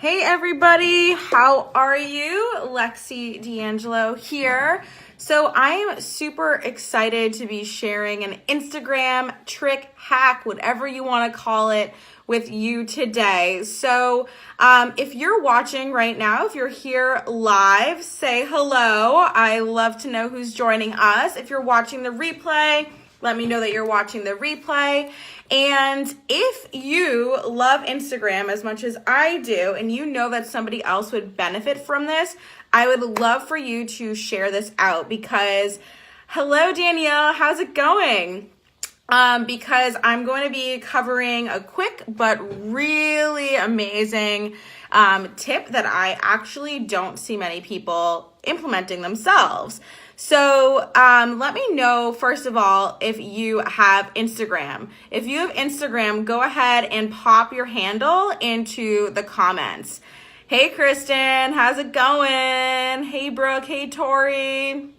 Hey everybody, how are you? Lexi D'Angelo here. So I'm super excited to be sharing an Instagram trick, hack, whatever you want to call it, with you today. So if you're watching right now, if you're here live, say hello. I love to know who's joining us. If you're watching the replay, let me know that you're watching the replay. And if you love Instagram as much as I do, and you know that somebody else would benefit from this, I would love for you to share this out because, hello Danielle, how's it going? Because I'm going to be covering a quick but really amazing tip that I actually don't see many people implementing themselves. So let me know, first of all, if you have Instagram. If you have Instagram, go ahead and pop your handle into the comments. Hey, Kristen, how's it going? Hey, Brooke. Hey, Tori.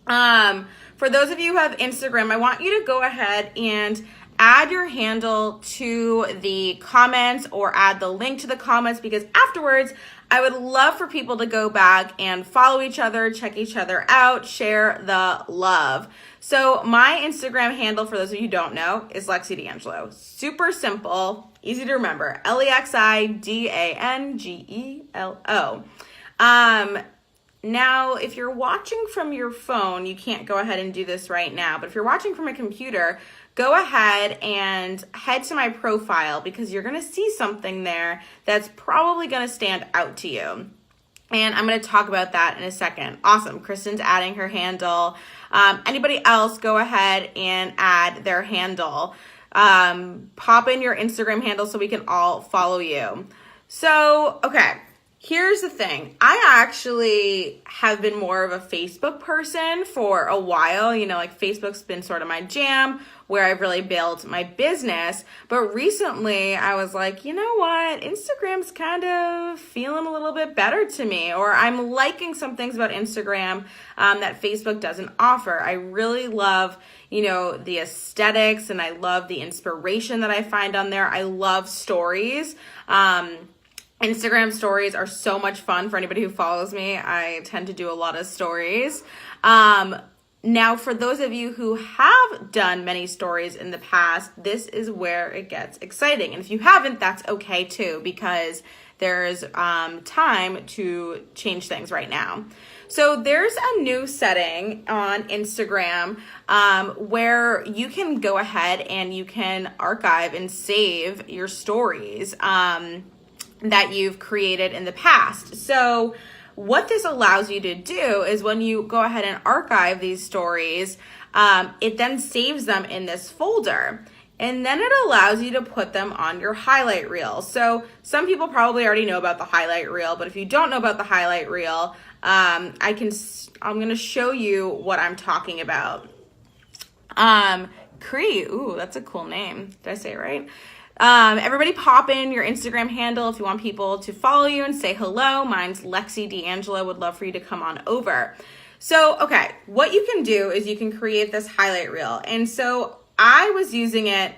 For those of you who have Instagram, I want you to go ahead and add your handle to the comments or add the link to the comments, because afterwards, I would love for people to go back and follow each other, check each other out, share the love. So my Instagram handle, for those of you who don't know, is Lexi D'Angelo. Super simple, easy to remember. LEXIDANGELO. Now, if you're watching from your phone, you can't go ahead and do this right now, but if you're watching from a computer, go ahead and head to my profile because you're going to see something there that's probably going to stand out to you. And I'm going to talk about that in a second. Awesome. Kristen's adding her handle. Anybody else, go ahead and add their handle. Pop in your Instagram handle so we can all follow you. So, okay. Here's the thing. I actually have been more of a Facebook person for a while. You know, like Facebook's been sort of my jam where I've really built my business. But recently I was like, you know what? Instagram's kind of feeling a little bit better to me, or I'm liking some things about Instagram that Facebook doesn't offer. I really love, you know, the aesthetics, and I love the inspiration that I find on there. I love stories. Instagram stories are so much fun for anybody who follows me. I tend to do a lot of stories. Now, for those of you who have done many stories in the past, this is where it gets exciting. And if you haven't, that's okay too, because there's time to change things right now. So there's a new setting on Instagram where you can go ahead and you can archive and save your stories that you've created in the past. So what this allows you to do is when you go ahead and archive these stories, it then saves them in this folder. And then it allows you to put them on your highlight reel. So some people probably already know about the highlight reel, but if you don't know about the highlight reel, I'm going to show you what I'm talking about. Cree, ooh, that's a cool name. Did I say it right? Everybody pop in your Instagram handle if you want people to follow you and say hello. Mine's Lexi D'Angelo. Would love for you to come on over. So, okay, what you can do is you can create this highlight reel. And so I was using it,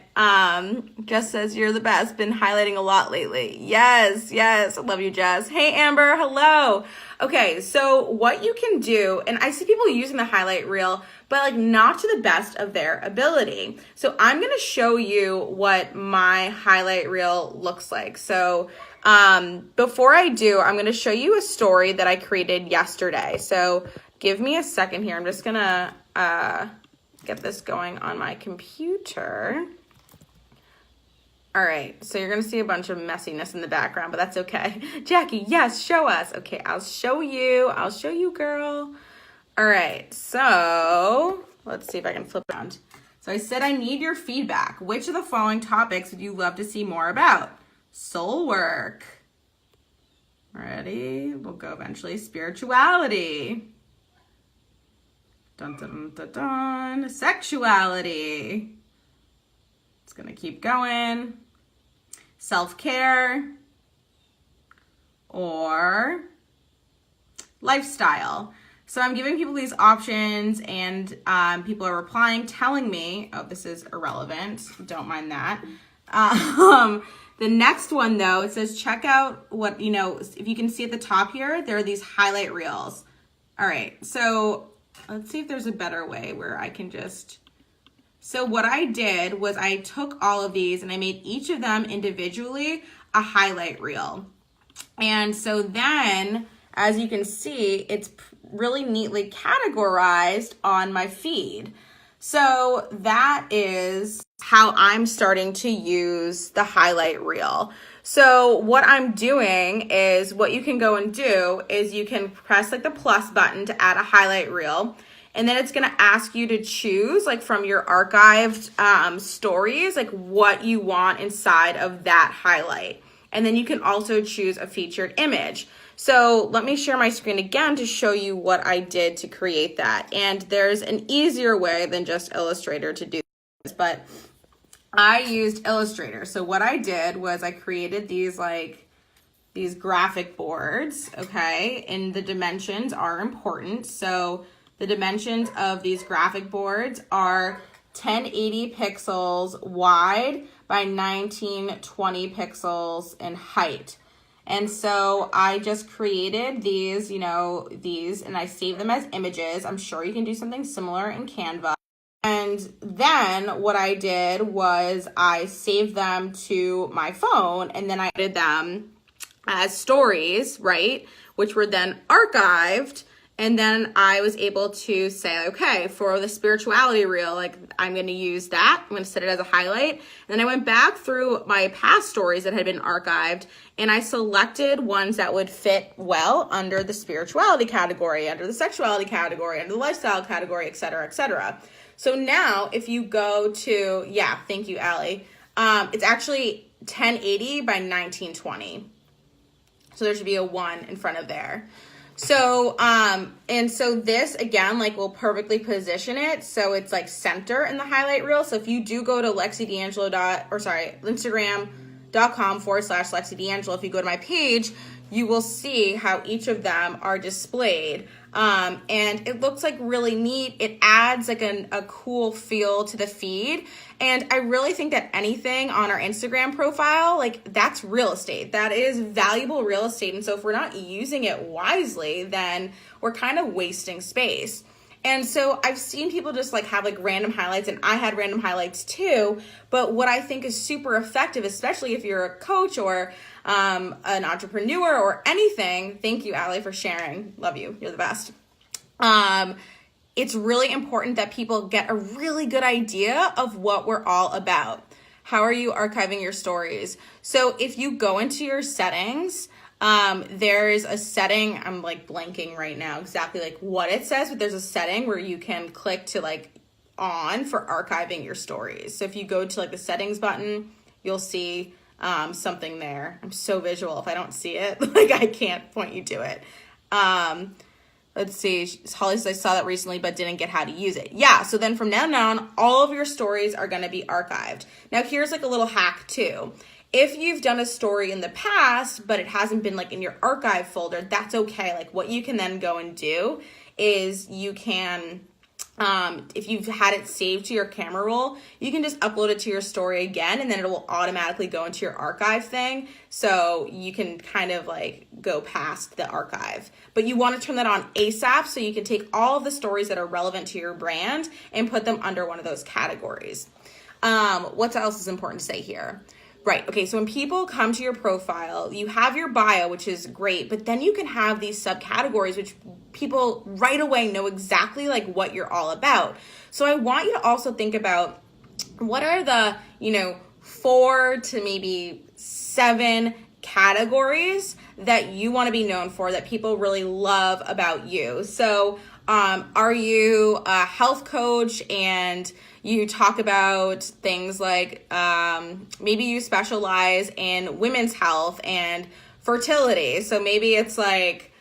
Jess says you're the best, been highlighting a lot lately. Yes, I love you, Jess. Hey, Amber, hello. Okay, so what you can do, and I see people using the highlight reel, but like not to the best of their ability. So I'm gonna show you what my highlight reel looks like. So before I do, I'm gonna show you a story that I created yesterday. So give me a second here. I'm just gonna get this going on my computer. All right, so you're gonna see a bunch of messiness in the background, but that's okay. Jackie, yes, show us. Okay, I'll show you, girl. All right, so let's see if I can flip it around. So I said I need your feedback. Which of the following topics would you love to see more about? Soul work. Ready? We'll go eventually. Spirituality. Dun, dun, dun, dun. Sexuality. It's gonna keep going. Self-care. Or lifestyle. So I'm giving people these options, and people are replying, telling me, oh, this is irrelevant. Don't mind that. The next one though, it says check out what, if you can see at the top here, there are these highlight reels. All right, so let's see if there's a better way where I can just, so what I did was I took all of these and I made each of them individually a highlight reel. And so then, as you can see, it's really neatly categorized on my feed. So that is how I'm starting to use the highlight reel. So what I'm doing is, what you can go and do is you can press like the plus button to add a highlight reel. And then it's going to ask you to choose like from your archived stories, like what you want inside of that highlight. And then you can also choose a featured image. So let me share my screen again to show you what I did to create that. And there's an easier way than just Illustrator to do this, but I used Illustrator. So what I did was I created these graphic boards, okay? And the dimensions are important. So the dimensions of these graphic boards are 1080 pixels wide by 1920 pixels in height. And so I just created these, and I saved them as images. I'm sure you can do something similar in Canva. And then what I did was I saved them to my phone, and then I did them as stories, right? Which were then archived. And then I was able to say, okay, for the spirituality reel, like I'm going to use that. I'm going to set it as a highlight. And then I went back through my past stories that had been archived, and I selected ones that would fit well under the spirituality category, under the sexuality category, under the lifestyle category, et cetera, et cetera. So now if you go to, thank you, Allie. It's actually 1080 by 1920. So there should be a 1 in front of there. So, and so this again, like will perfectly position it. So it's like center in the highlight reel. So if you do go to Instagram.com/Lexi D'Angelo, if you go to my page, you will see how each of them are displayed. And it looks like really neat. It adds like a cool feel to the feed. And I really think that anything on our Instagram profile, like that's real estate. That is valuable real estate. And so if we're not using it wisely, then we're kind of wasting space. And so I've seen people just like have like random highlights, and I had random highlights too. But what I think is super effective, especially if you're a coach or an entrepreneur or anything, thank you, Allie, for sharing. Love you. You're the best. It's really important that people get a really good idea of what we're all about. How are you archiving your stories? So if you go into your settings, there's a setting, I'm like blanking right now exactly like what it says, but there's a setting where you can click to like on for archiving your stories. So if you go to like the settings button, you'll see something there. I'm so visual. If I don't see it, like I can't point you to it. Let's see. Holly says I saw that recently, but didn't get how to use it. Yeah. So then from now on, all of your stories are going to be archived. Now here's like a little hack too. If you've done a story in the past, but it hasn't been like in your archive folder, that's okay. Like what you can then go and do is you can, if you've had it saved to your camera roll, you can just upload it to your story again, and then it will automatically go into your archive thing. So you can kind of like go past the archive, but you want to turn that on ASAP so you can take all of the stories that are relevant to your brand and put them under one of those categories. What else is important to say here? Right. Okay. So when people come to your profile, you have your bio, which is great, but then you can have these subcategories, which people right away know exactly like what you're all about. So I want you to also think about what are the, 4 to maybe 7 categories that you want to be known for, that people really love about you. So are you a health coach and you talk about things like maybe you specialize in women's health and fertility. So maybe it's like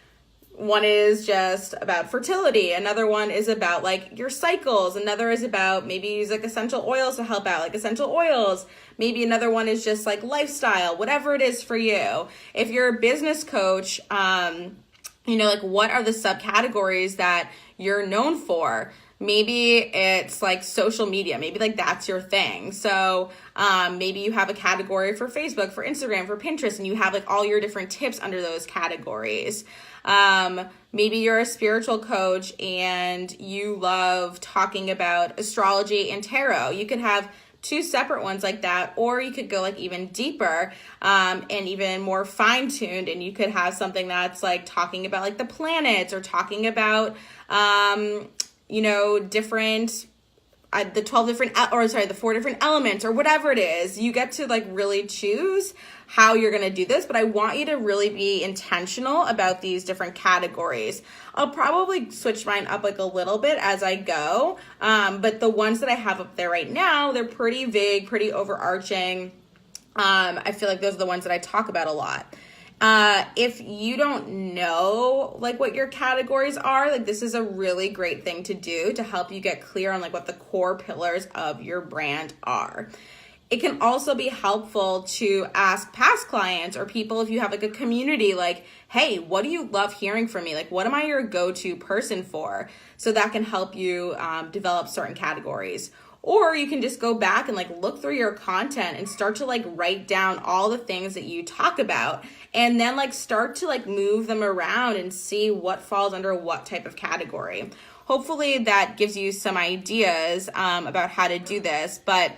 one is just about fertility. Another one is about like your cycles. Another is about maybe use like essential oils to help out, like essential oils. Maybe another one is just like lifestyle, whatever it is for you. If you're a business coach, like what are the subcategories that you're known for? Maybe it's like social media. Maybe like that's your thing. So maybe you have a category for Facebook, for Instagram, for Pinterest, and you have like all your different tips under those categories. Maybe you're a spiritual coach and you love talking about astrology and tarot. You could have 2 separate ones like that, or you could go like even deeper and even more fine-tuned, and you could have something that's like talking about like the planets, or talking about different the 4 different elements, or whatever it is. You get to like really choose how you're going to do this, but I want you to really be intentional about these different categories. I'll probably switch mine up like a little bit as I go, but the ones that I have up there right now, they're pretty vague, pretty overarching. I feel like those are the ones that I talk about a lot. If you don't know like what your categories are, like this is a really great thing to do to help you get clear on like what the core pillars of your brand are. It can also be helpful to ask past clients or people, if you have like a community, like, hey, what do you love hearing from me? Like, what am I your go-to person for? So that can help you develop certain categories. Or you can just go back and like look through your content and start to like write down all the things that you talk about, and then like start to like move them around and see what falls under what type of category. Hopefully that gives you some ideas about how to do this. But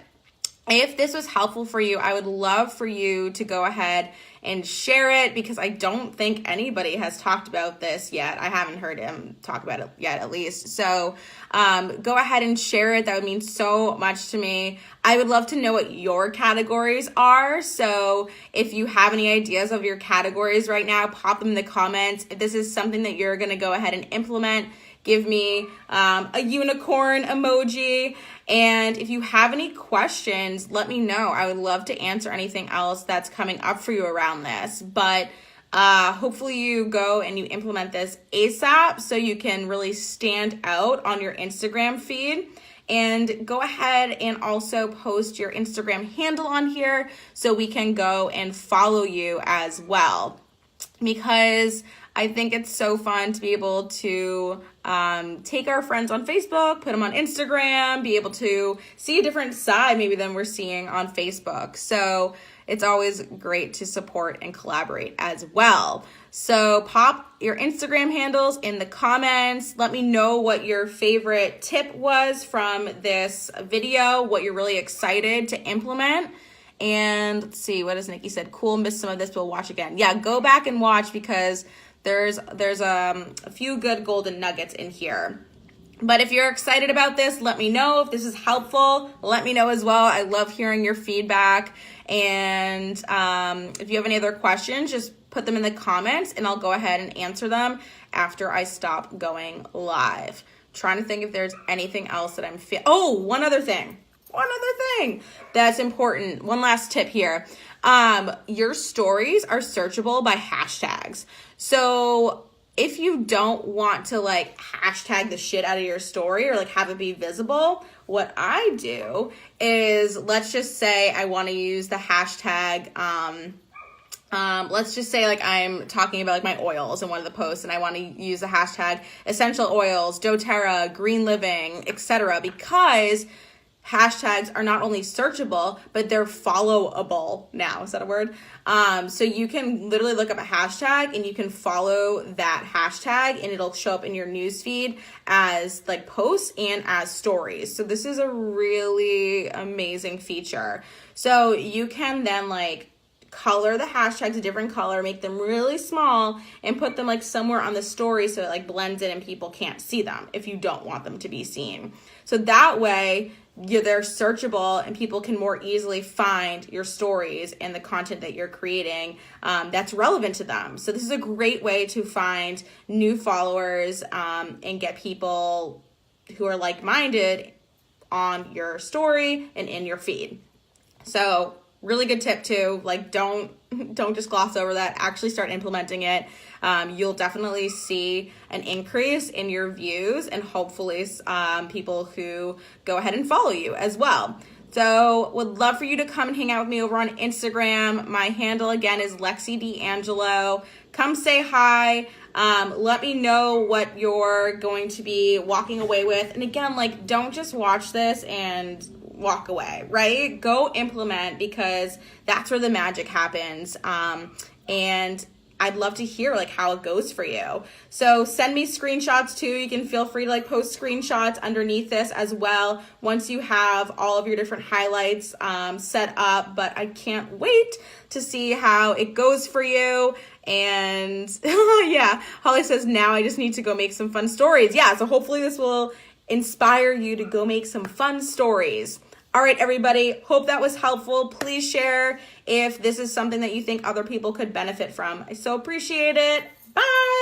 if this was helpful for you, I would love for you to go ahead and share it, because I don't think anybody has talked about this yet. I haven't heard him talk about it yet, at least. So go ahead and share it. That would mean so much to me. I would love to know what your categories are. So if you have any ideas of your categories right now, pop them in the comments. If this is something that you're going to go ahead and implement, give me a unicorn emoji. And if you have any questions, let me know. I would love to answer anything else that's coming up for you around this. But hopefully you go and you implement this ASAP so you can really stand out on your Instagram feed. And go ahead and also post your Instagram handle on here so we can go and follow you as well. Because I think it's so fun to be able to take our friends on Facebook, put them on Instagram, be able to see a different side maybe than we're seeing on Facebook. So it's always great to support and collaborate as well. So pop your Instagram handles in the comments. Let me know what your favorite tip was from this video, what you're really excited to implement. And let's see, what does Nikki said? Cool, missed some of this, we'll watch again. Yeah, go back and watch, because there's a few good golden nuggets in here. But if you're excited about this, let me know. If this is helpful, let me know as well. I love hearing your feedback. And if you have any other questions, just put them in the comments and I'll go ahead and answer them after I stop going live. Trying to think if there's anything else that I'm one other thing that's important. One last tip here. Your stories are searchable by hashtags. So if you don't want to like hashtag the shit out of your story or like have it be visible, what I do is, let's just say I want to use the hashtag, let's just say like I'm talking about like my oils in one of the posts and I want to use the hashtag essential oils, doTERRA, green living, etc. because hashtags are not only searchable, but they're followable now. Is that a word? So you can literally look up a hashtag and you can follow that hashtag and it'll show up in your newsfeed as like posts and as stories. So this is a really amazing feature. So you can then like color the hashtags a different color, make them really small and put them like somewhere on the story so it like blends in and people can't see them if you don't want them to be seen. So that way they're searchable and people can more easily find your stories and the content that you're creating that's relevant to them. So this is a great way to find new followers and get people who are like-minded on your story and in your feed. So really good tip too. Like don't just gloss over that. Actually start implementing it. You'll definitely see an increase in your views and hopefully people who go ahead and follow you as well. So would love for you to come and hang out with me over on Instagram. My handle again is Lexi D'Angelo. Come say hi. Let me know what you're going to be walking away with. And again, like, don't just watch this and walk away, right? Go implement, because that's where the magic happens. And I'd love to hear like how it goes for you. So send me screenshots too. You can feel free to like post screenshots underneath this as well once you have all of your different highlights set up. But I can't wait to see how it goes for you. And yeah, Holly says, now I just need to go make some fun stories. Yeah, so hopefully this will inspire you to go make some fun stories. All right, everybody, hope that was helpful. Please share if this is something that you think other people could benefit from. I so appreciate it. Bye.